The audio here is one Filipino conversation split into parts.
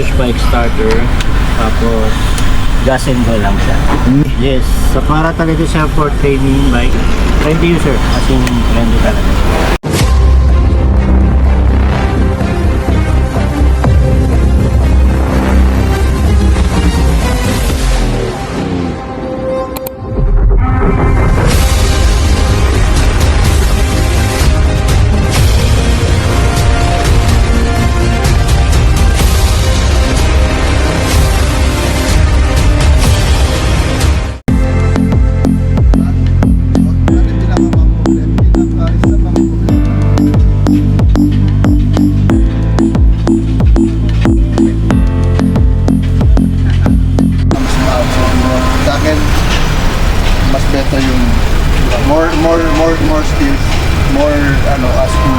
push bike starter. Tapos gas and go lang siya. Yes. So para talaga siya for training bike. Friendly user. As in friendly talaga. Mas better yung more skills, more asking.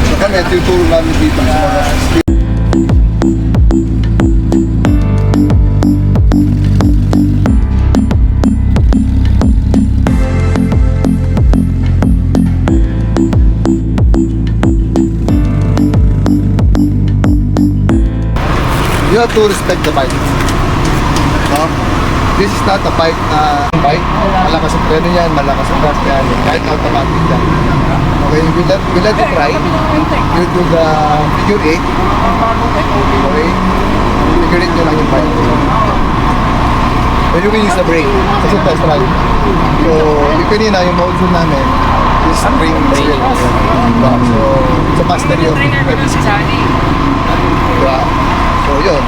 So kami, tuturo namin dito sa mga skills. You have to respect the bike. No? This is not a bike na malakas ang preno yan, malakas ang gas yan, kahit automatic yan. Okay, we let it try. You do the figure 8. Okay, figure 8 nyo lang yung bike. When you release the brake, kasi test ride. So, yung kanina, yung module namin, is spring brake. So, it's a mastery of So, yun.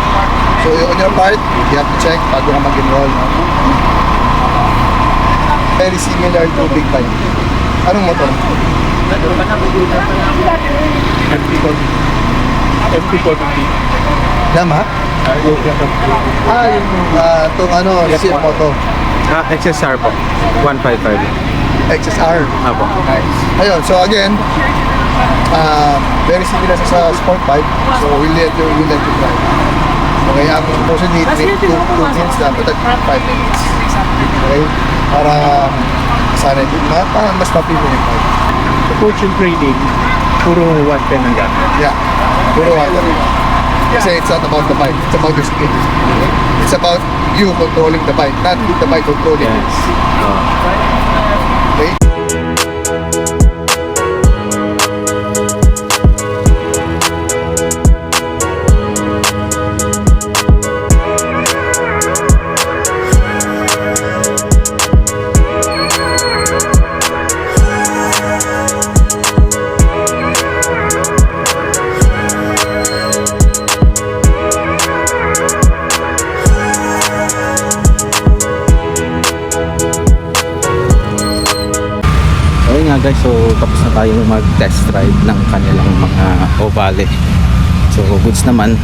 So, on your part, you have to check bago ka mag-enroll. Very similar to big bike. Anong motor? FP450. Yamaha? Yung itong CF Moto. XSR po. 155. XSR. Apo. Nice. Ayun, so again, very similar sa sport bike. So, we'll let you try. Okay, ang motion need 2 minutes lang, but 5 minutes. Okay? Para sana para mas mapili yung bike. Sa coaching training, puro 110 ang gamit. Yeah, puro water. Kasi it's not about the bike, it's about your skills. It's about you controlling the bike, not the bike controlling you. Yes. Okay? Ayun nga guys, so tapos na tayo mag-test ride ng kanilang mga Ovale. So goods naman.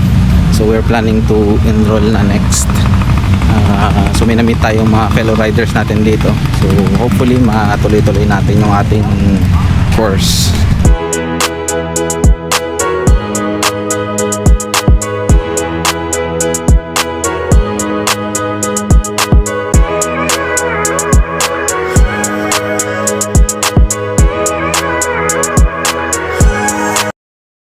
So we're planning to enroll na next. So may na-meet tayong mga fellow riders natin dito. So hopefully matuloy-tuloy natin yung ating course.